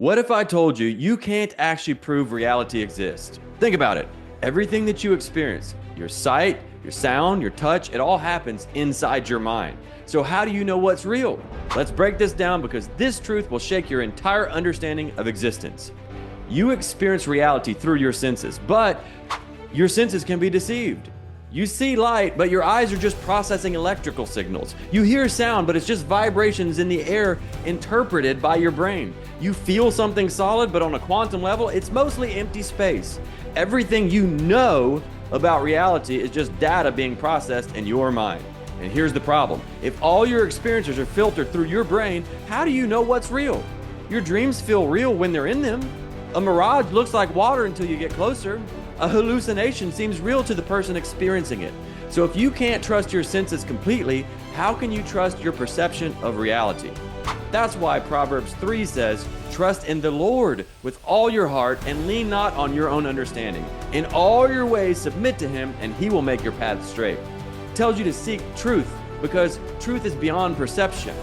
What if I told you you can't actually prove reality exists? Think about it. Everything that you experience, your sight, your sound, your touch, it all happens inside your mind. So how do you know what's real? Let's break this down because this truth will shake your entire understanding of existence. You experience reality through your senses, but your senses can be deceived. You see light, but your eyes are just processing electrical signals. You hear sound, but it's just vibrations in the air interpreted by your brain. You feel something solid, but on a quantum level, it's mostly empty space. Everything you know about reality is just data being processed in your mind. And here's the problem. If all your experiences are filtered through your brain, how do you know what's real? Your dreams feel real when they're in them. A mirage looks like water until you get closer. A hallucination seems real to the person experiencing it. So if you can't trust your senses completely, how can you trust your perception of reality? That's why Proverbs 3 says, "Trust in the Lord with all your heart and lean not on your own understanding. In all your ways submit to him and he will make your path straight." It tells you to seek truth because truth is beyond perception.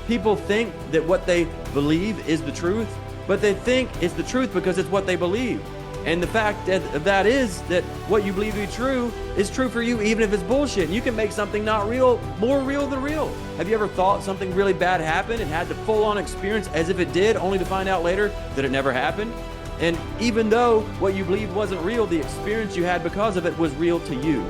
People think that what they believe is the truth, but they think it's the truth because it's what they believe. And the fact of that is that what you believe to be true is true for you, even if it's bullshit. And you can make something not real more real than real. Have you ever thought something really bad happened and had the full-on experience as if it did, only to find out later that it never happened? And even though what you believed wasn't real, the experience you had because of it was real to you.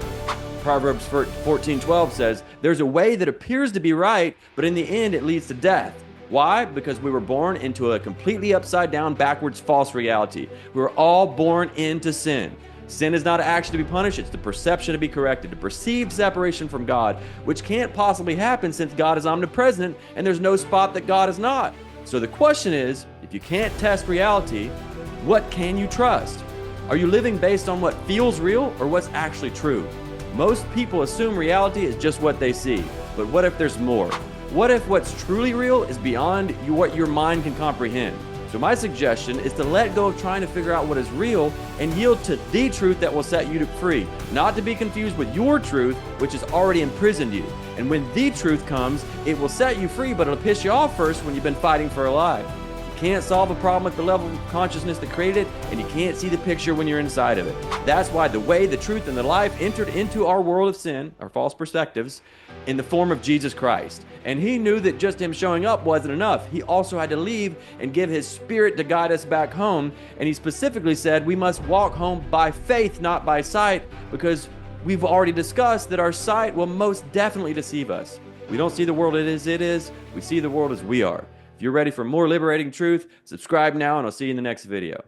Proverbs 14:12 says, "There's a way that appears to be right, but in the end it leads to death." Why? Because we were born into a completely upside down, backwards, false reality. We were all born into sin. Sin is not an action to be punished, it's the perception to be corrected, the perceived separation from God, which can't possibly happen since God is omnipresent and there's no spot that God is not. So the question is, if you can't test reality, what can you trust? Are you living based on what feels real or what's actually true? Most people assume reality is just what they see, but what if there's more? What if what's truly real is beyond what your mind can comprehend? So my suggestion is to let go of trying to figure out what is real and yield to the truth that will set you free, not to be confused with your truth, which has already imprisoned you. And when the truth comes, it will set you free, but it'll piss you off first when you've been fighting for a lie. You can't solve a problem at the level of consciousness that created it, and you can't see the picture when you're inside of it. That's why the way, the truth, and the life entered into our world of sin, our false perspectives, in the form of Jesus Christ. And he knew that just him showing up wasn't enough. He also had to leave and give his spirit to guide us back home. And he specifically said we must walk home by faith, not by sight, because we've already discussed that our sight will most definitely deceive us. We don't see the world as it is. We see the world as we are. If you're ready for more liberating truth, subscribe now and I'll see you in the next video.